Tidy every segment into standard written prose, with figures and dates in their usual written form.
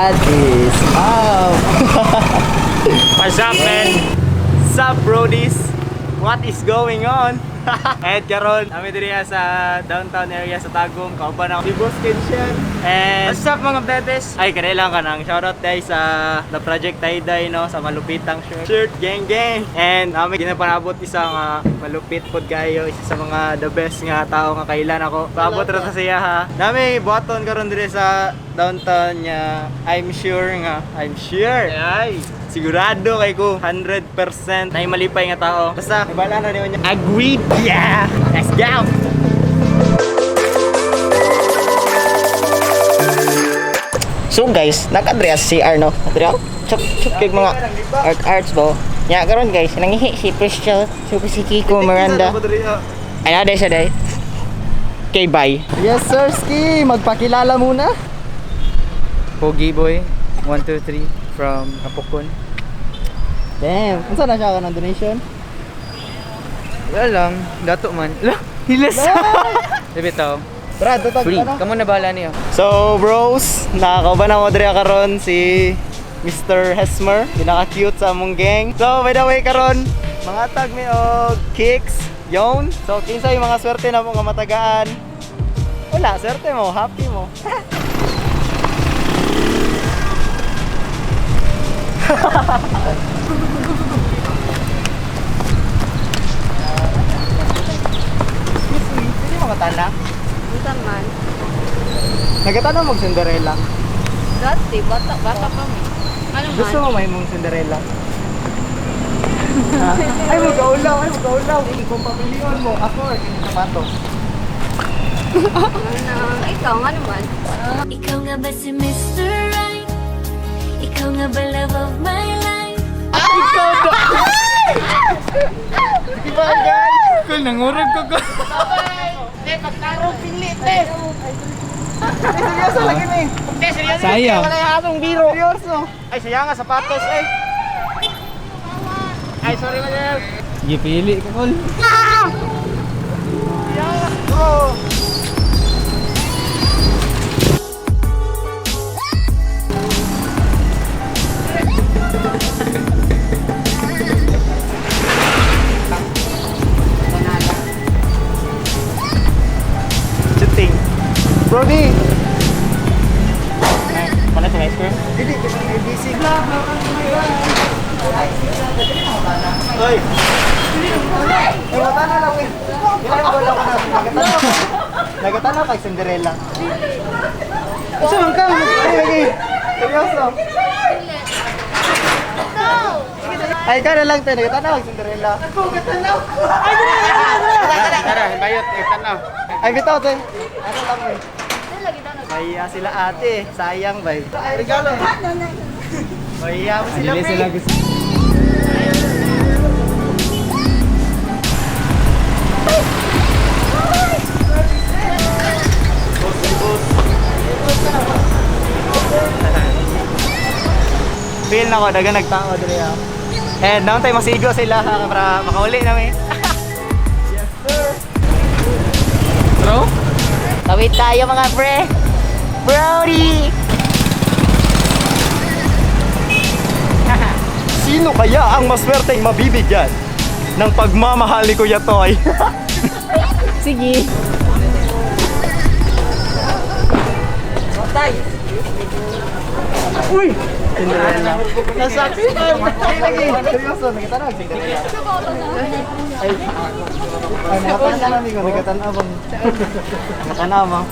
What is up? What's up, man? Sup, brodies? What is going on? And karon, kami diri sa downtown area sa Tagum, kauban ako si Boss Kenshin. And What's up, mga betes? ay kanila ka nang shoutout tayo sa The Project Tayday, no, sa malupitang shirt gang gang. And kami ginapanabot isang malupit pod kayo, isa sa mga the best nga tao nga kailan ako. Paabot ra sa siya ha. Nami buhaton karon diri sa downtown niya. I'm sure Ay! sigurado kay ko 100% na malipay nga tao. Basta ibala na niyo niya. Agreed. Yeah. Let's go. So guys, naka-dress CR no. Adriel. Chuk kay mga arts bo. Nya karon guys, nangihi si Priscilla, si Kiko Miranda. Ay na siya day. Okay, bye. Yes sir, Ski! Magpakilala muna. Pogi boy, 1, 2, 3 from Kapukon. Damn, unsa na siya ka ng donation? Wala lang, dato man. Hilas! Debitaw. Brad, tutag Free, ano? kamo na bahala niyo. So bros, nakakauban ako diri karon si Mr. Hesmer, pinaka-cute sa among gang. So by the way karon, mga tag mi og kicks, yon. So kinsa yung mga swerte na mo nga matagaan? Wala, swerte mo, happy mo. Excuse me, sino mga tana? Minsan man. Nagatanong mag Cinderella. Dati, bata pa mo. Ano man? Gusto mo may mong Cinderella? Ay, magkaulaw. Kung papilion mo, ako or kinasapatos. Ano, ikaw, ano man? Ikaw nga ba si Mr. Right? Ikaw nga ba love of my life? Diba guys? Kung nangurag ko ko. Seryoso lagi ni. Sayang. Wala yung atong biro. Seryoso. Ay, sayang nga, sapatos eh. Ay, sorry man. Gipili ko kol. Bro. Shooting. Brody. Mana sa ice cream? Dili, kasi may busy. Oy. Ay, wata na lang eh. Ilan ko lang na. Nagatanaw kay Cinderella. Saan ka? Ay, seryoso. Ay, ka na lang tayo. Nagatanaw kay Cinderella. Ako, gatanaw. Ay, Tara, bayot, tanaw. ay, bitaw tayo. Ano lang eh. Mahiya sila ate. Sayang ba eh. Ay, regalo. Mahiya mo sila Dili sila pre. gusto. Feel na ko, daga nagtao diri ha. And down tayo masigo sila ha, para makauli namin. Yes sir. Bro? Tawid tayo mga pre. Brody! Sino kaya ang maswerteng mabibigyan ng pagmamahal ni Kuya Toy? Sige. Uy! Cinderella. Nasabi na! Ay, lagi! Seryoso, nagkatanaw si Cinderella. Ay, nakatanaw namin ko, nagkatanaw bang... Nakatanaw mo.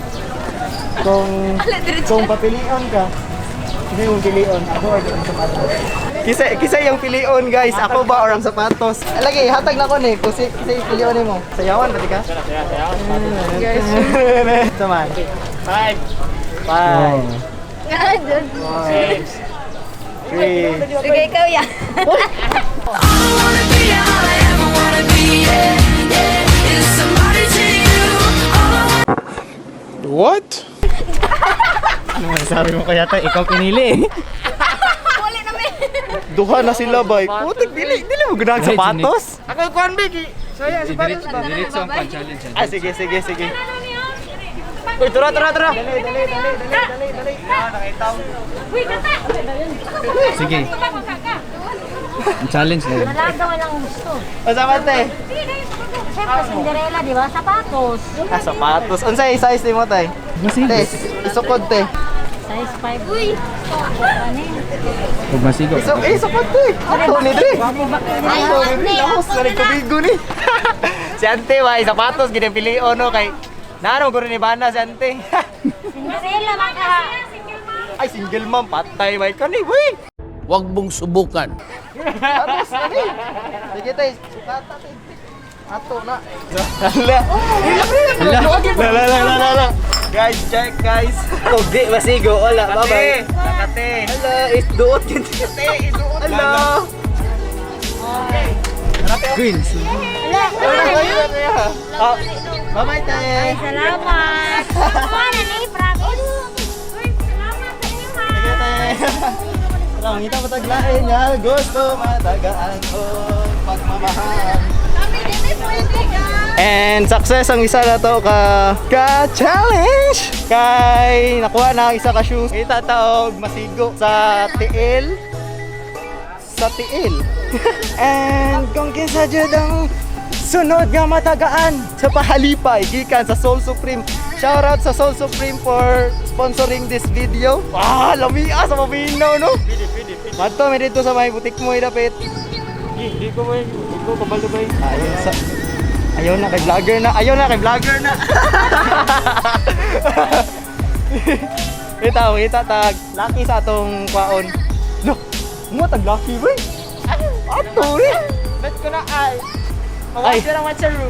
Kung papilion ka, sino yung pilion? Ako or ang sapatos? Kisa yung pilion guys, ako ba or ang sapatos? Lagi, hatag na ko ni, kung kisa yung pilion mo. Sayawan, pati ka? Sayawan. Saman. 5. 5. Nga, dyan. 3. Sige, ikaw yan. All I wanna be, all I ever wanna be, yeah, yeah, is somebody to you. All I want. What? Ano sabi mo kaya tayo, ikaw pinili. Huli namin. Duha na sila bay. Putik, dili mo ganahan sapatos? Ako kuan bigi. Saya sapatos ba? Diretso ang challenge. Ah, sige. Uy, tura. Dali. Nakita mo. Uy, kata! Sige. Challenge na yun. Nalaga walang gusto. Masama te. Siyempre, Cinderella, di ba? Sapatos. Sapatos. Unsay size ni mo tay? Masigo. Te, isukod te. Size 5. Uy! Ano yun? Huwag masigo. Isukod te. Ato ni Dre. Ay, Ato ni Dre. Laos na rin kubigo ni. Si Ante ba, sapatos ginapilion no kay Naro ko rin ibana si Ante. Cinderella, maka. Ay, single mom, patay ba ka ni, boy. Huwag mong subukan. Atos na ni. Sige tay, sukata tay. Ato na. Hala. Guys, check guys. Oh, di masigo. Wala, bye-bye. Nakate. Hala, isduot yun. Hala. Queens. Oh, bye-bye tay. Salamat. Ano ni, promise? Uy, salamat sa iyo, ha? Sige tay. Lang kita mataglain niya. Gusto matagaan ko pagmamahal. And success ang isa na to ka-challenge kay nakuha na ang isa ka shoes. Kita taog masigo sa tiil. And kung kinsa jud ang sunod nga matagaan sa pahalipay gikan sa Soul Supreme. Shout out sa Soul Supreme for sponsoring this video. Lamia sa maminaw no. Madto mi dito sa may butik mo idapit. Hindi ko kabalubay. Ayaw na kay vlogger na. Kita tag lucky sa atong kwaon. Lo, mo tag lucky boy. Ato rin. Bet ko na ay. Ay, lang matcharu.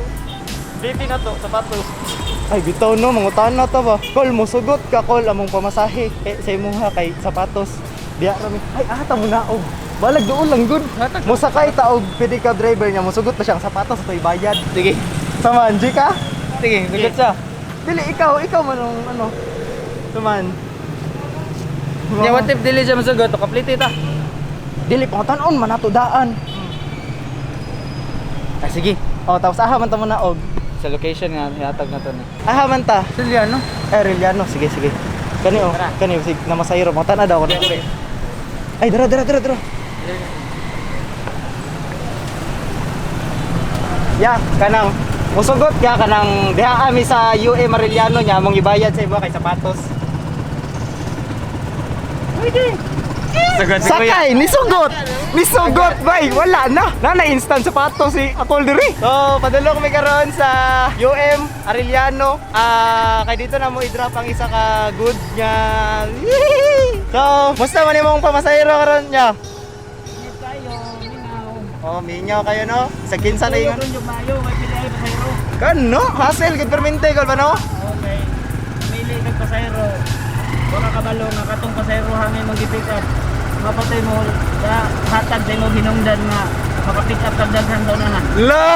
Bibi na to, sapatos. Ay, bitaw no, mangutan na to ba? Kol, musugot ka, Kol, among pamasahe. Sa imuha kay sapatos. Diya rami. Ay, ata mo na, og. Balag doon lang, good. Musakay taog, pedicab driver niya, musugot na siyang sapatos, ito'y bayad. Sige. Saman, G ka? Sige, gulat siya. Dili, ikaw man ang ano. Saman. Yeah, what if dili siya masugot? Kaplite ta. Dili, pangutanon, manatudaan. Ah, sige. O, tapos aha man ta mo na, og. Sa location nga, hiatag na to ni. Aha man ta. Siliano? Reliano, sige. Kani o, sige, namasayro. Mga daw ko. Ay, dara. Ya, kanang musugot ya kanang diha kami sa UA Mariliano nya among ibayad sa iba kay sapatos. Sakay, nisugot bay, wala na. Na instant sapatos si Akol diri. So, padulong mi karon sa UM Arellano. Kay dito na mo i-drop ang isa ka good nya. So, musta man imong pamasahero karon nya? Oh, minyaw kayo no? Sa kinsa na ingon. Kan no? Hassle gud permente kol ba no? Okay. Pili kag pasahero. Wala ka balo nga katong pasahero hangin mag-pick up. Mapatay mo sa hatag sa imong hinungdan nga maka-pick up kag daghan daw na. La,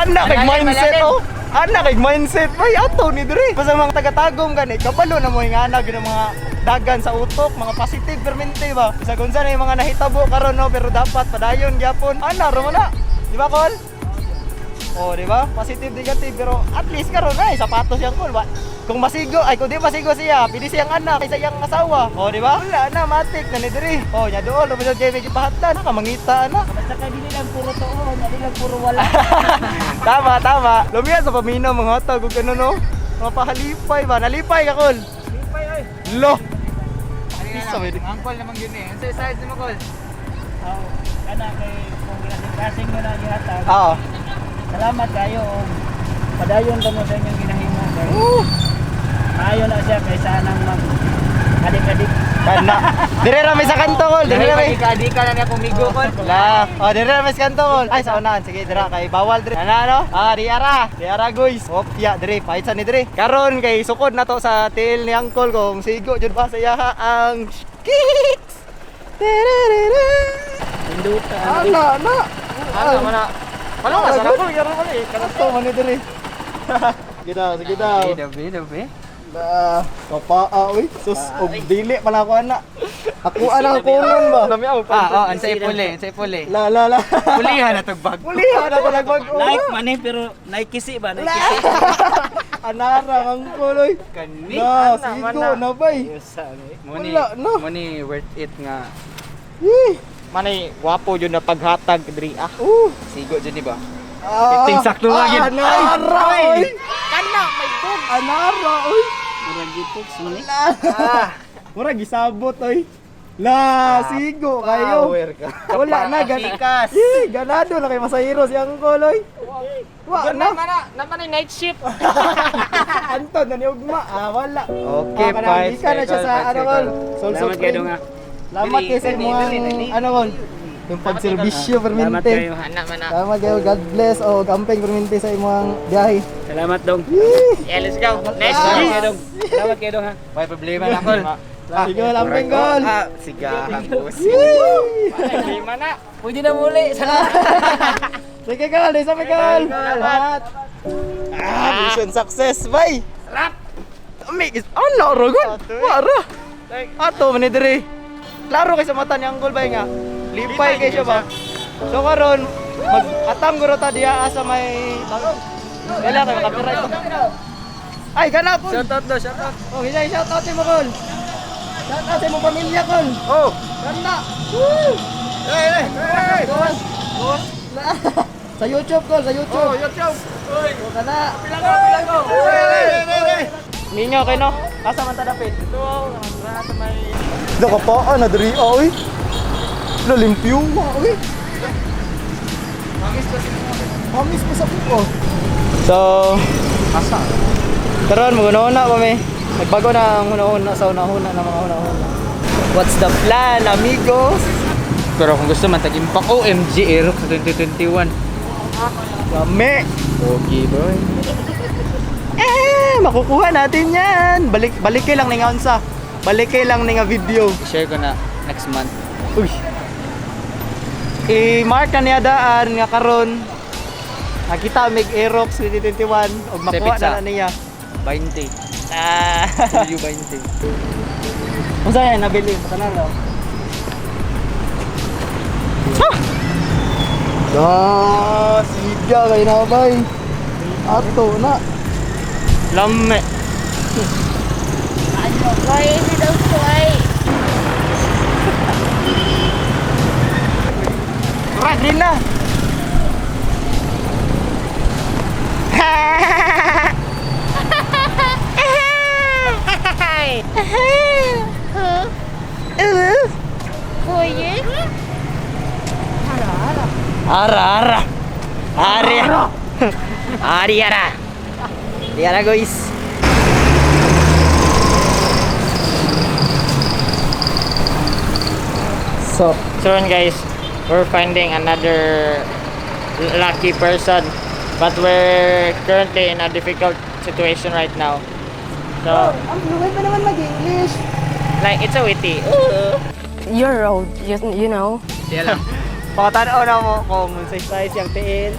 anak kay mindset oh. Anak kay mindset bay ato ni diri. Basta mga taga-tagom gani, kabalo na mo nga anak ng mga dagan sa utok, mga positive permente ba. Sa kunsa na yung mga nahitabo karon no, pero dapat padayon gyapon. Ana ro na. Di ba Kol? Oh, di ba? Positive negative pero at least karon ay sapatos yang Kol ba. Kung masigo ay kung di masigo siya, pili siyang anak kaysa iyang asawa. Oh, di ba? Wala na matik na ni diri. Oh, nya doon mo sa JV gipahatan, ka mangita na. Basta kay dili lang puro tuon, dili lang puro wala. Tama. Lumiya sa paminaw mga hatag ug ano no. Mapahalipay ba? Nalipay ka Kol. Lipay oy. Lo. Isa ba? Ang call naman yun eh. Ang size mo call. Oh, kana kay kung ginasing mo na gihatag. Oo. Salamat kayo. Padayon ba mo sa inyong ginahimo kay. Maayo na siya kaysa nang mag adik-adik. Kana. Dire ra may sa kanto Kol. Dire ra may. Ika-adika na niya kumigo call. La. Oh, dire ra may sa kanto Kol. Ay sa unahan. Sige dira kay bawal dire. Ano? Diara guys. Opya dire paitsa ni dire. Karon kay sukod na to sa tail ni Uncle kung sigo jud ba sa yaha ang kicks. Induta. Ana. Wala ka sa ako. Yaro man eh. Kanto man ni dire. Sige daw. Dabi. Kapaa, uy. Sus, og dili pala ako ana. Ako anang kunon ba? Dami ako. Ansay puli. La. Pulihan na tog bag. Muli na talagbag. Like man pero naikisi ba? Naikisi. Anara ang kuloy. Kani. Na, sigo na bay. Money, Wala, no. money worth it nga. Manay, wapo yun na paghatag, Dri. Ah, Sigo dyan ba? Iting sakto lang yun. Anara, oy. Kana, may bug. Anara, oy. Murag gitik suni. Mura gisabot, oy. La, sigo kayo. Power ka. Wala na, Ikas. ganado na kay Masahiro si Uncle, oy. Wa na. Naman ay night shift. Anton, naniugma. Wala. Okay, Hindi ka na siya sa, ano, Col. Soul Salamat kayo Supreme. nga. Salamat kayo sa mga, ano, Col. Yung pagserbisyo, Salamat permente. kayo. Anak man na. Salamat kayo, God bless. O, gampeng permente sa imong biyahe. Salamat dong. Yeah, let's go. Next Salamat shift. kayo dong. Salamat kayo dong ha. May problema na, Col. Sige, lampeng, Col. Sige, hangos. Lima na. Pwede na muli. Salamat. Sige, Col. Isa pa, Col. Salamat. Mission success, bye. Ano, Rogon? Wara. Ato, manidiri. Klaro kay sa mata ni Uncle Bay nga. Lipay kay siya ba? So karon mag-atang guro ta diya sa may Kailan kayo copyright to? Ay, gana po. Shout out daw, shout out. Oh, hinay shout out mo, Col. Shout out sa imong pamilya, Col. Oh! Ganda. Woo! Hey! Col. Sa YouTube, Col, sa YouTube. Oh, YouTube! Uy! Gana. Pilago! Hey! Ninyo kay no? Asa man ta dapit? Ito, sa may... Nakapaan na diri, oy. Lalimpyo, oy. Mangis pa sa buko. So, karon mag-una pa mi. Nagbago na ang una-una sa una-una na mga una-una. What's the plan, amigos? Pero kung gusto man, tag-impact OMG Aerox sa 2021. Kami! Okay, boy. Makukuha natin yan! Balik lang ni nga unsa. Balik lang ni nga video. Share ko na next month. Uy! I-mark na niya daan nga karon. Nakita mig Aerox 2021 og makuha Sepitsa. na niya. 20. Ah! W20. Unsa yan nabili? Matanan daw. Siga kay na bay. Ato na. Lame. Why is it okay? Tara, green na! Kuya? Ara! Ari! Ari ara! Diara guys! So yun guys, we're finding another lucky person, but we're currently in a difficult situation right now. So, Ang fluent pa naman mag-English. like, it's a witty. Your road, you know. Pakatanaw na mo kung sa size yung tiin.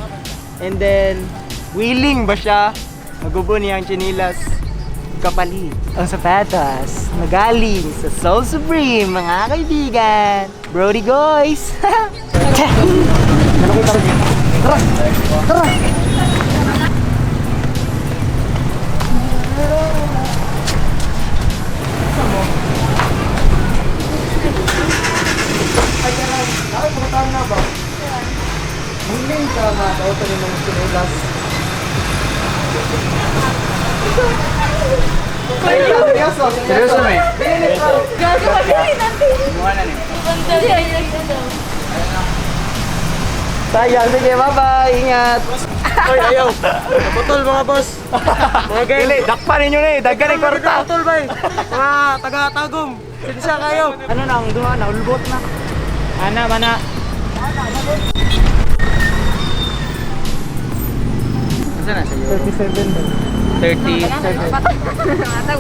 And then, willing ba siya magubo niyang chinilas kapalit ang sapatos na galing sa Soul Supreme, mga kaibigan. Brody guys! Tara! Willing ka nga daw ito ng mga sinulas. Seryoso, may? Sayang, sige, bye-bye! Ingat! Oy, ayaw! Naputol mga boss! Mga gaili, dakpan ninyo na eh! Daggan ang kwarta! Naputol ba eh! Mga taga-tagong! Sinsya kayo! Ano na, ang duha na, ulbot na! Ana, mana! Saan na sa Euro? 37. 30.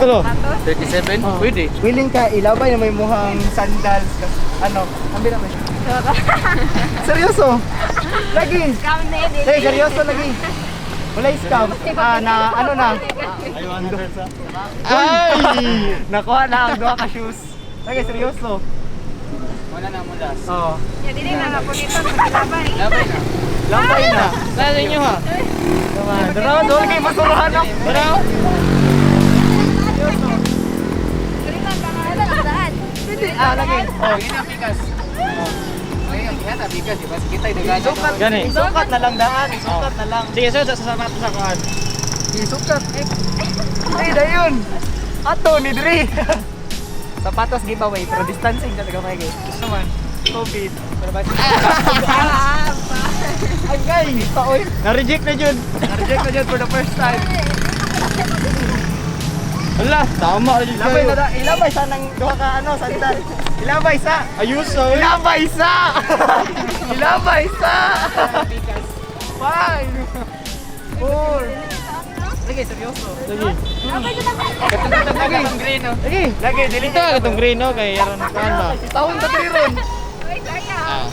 Ano? 37? Pwede. Willing ka ilabay na may muhang sandals. Ano? Ambil na ba siya? Seryoso? Lagi! Hey, seryoso lagi! Wala scam. Na ano na? Ay! Nakuha na ang duha ka shoes. Lagi, seryoso. Wala na mo das. Oo. Hindi na nga po dito sa labay. Labay na. Lambay na. Lalo nyo ha. Daraw, doon kay masurahan ako. Daraw. Lagi. Oh, yun ang bigas. Oh, yun ang bigas. Diba? Sige tayo, Isukat, Gani. isukat na lang daan. Isukat na lang. Sige, so, sasama ko sa kuhan. Isukat. Ay, dayon. Ato ni Dre. Sapatos giveaway pero distancing talaga may guys. Gusto man. COVID. Pero ba? Ay, guys. Paoy. Na-reject na jud. Na-reject na jud for the first time. Wala, tama rin Ilabay na da. Ilabay sa nang duha ka ano, sandal. Ilabay sa. Ayos sa Ilabay sa. Ilabay sa. 5 4 Lagi, seryoso. Lagi. Lagi. Itong green, no? Lagi. Lagi, dili Ito, itong green, no? Kaya yaran na kaan ba? Tahon ka diri ron.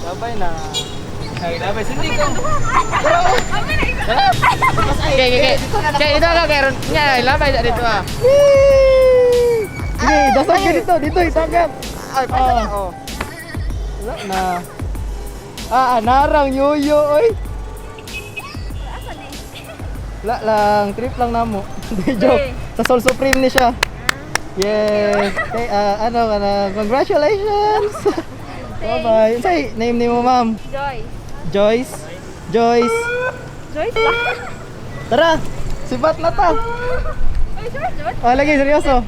Labay na. Ay, labay sindi ko. Okay. Kaya ito ka, kaya nga, ilabay sa dito ah. Sige, dasag ka dito. Dito, isagap. Ay, pasa. Oh. Wala na. Narang yoyo, oy. Wala lang, trip lang namo. Hindi joke. Sa Soul Supreme ni siya. Yes. Okay, ano ka na? Congratulations. Bye-bye. Say, name ni mo, ma'am. Joyce. Joyce. Tara, sibat na ta. Oh, lagi, seryoso.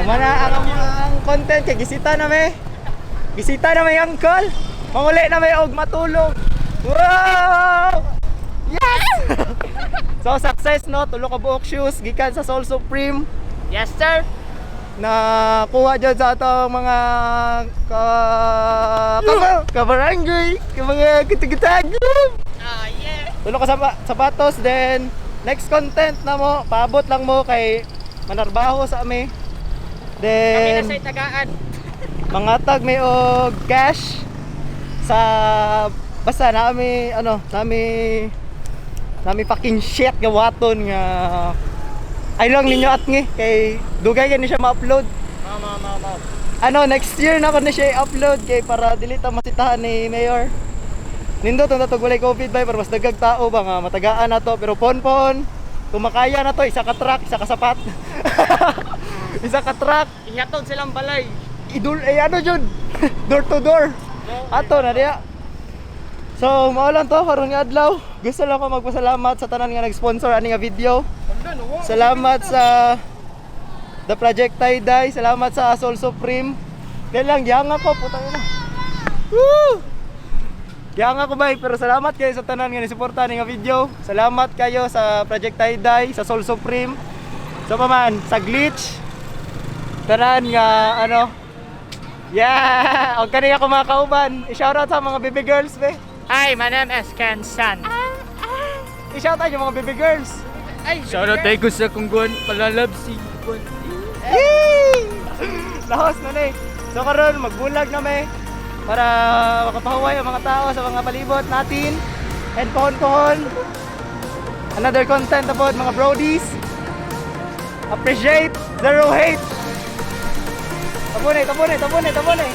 Mana ang content kay gisita na may. Gisita na may uncle. Manguli na may og matulog. Wow! Yes! So success no, tulo ka buok shoes gikan sa Soul Supreme. Yes, sir. Na kuha dyan sa atong mga kabarangay, mga kitag-kitag. Tulo ka sapatos, then next content na mo, paabot lang mo kay manarbaho sa ami. Then tagaan. mangatag may og cash sa basta nami fucking shit nga waton nga ay lang ninyo at ngi kay dugay gani siya ma-upload. Ano next year na ko na siya i-upload kay para dili ta masitahan ni Mayor. Nindot ang tatog walay COVID ba pero mas dagag tao ba nga matagaan na to pero pon kung makaya na to isa ka truck, isa ka sapat. Isa ka truck, Ihatod silang balay. ano jud door to door ato na diya. So mao lang to karon nga adlaw. Gusto lang ko magpasalamat sa tanan nga nag-sponsor ani nga video. Salamat sa The Project Tie-Dye, salamat sa Soul Supreme. Dahil lang gihanga ko putang ina. Woo! Gihanga ko bay pero salamat kayo sa tanan nga nisuporta ni nga video. Salamat kayo sa Project Tie-Dye, sa Soul Supreme. So paman sa Glitch tanan nga ano. Yeah, og kani ako mga kauban. I-shoutout sa mga baby girls be. Hi, my name is Ken San. I-shoutout yung mga baby girls. Shoutout tayo sa kung guwan, palalab si Guwan. Lahos na na eh. So karon magbulag na may para makapahuway ang mga tao sa mga palibot natin. And pohon-pohon. Another content about mga brodies. Appreciate, zero hate. Tabone.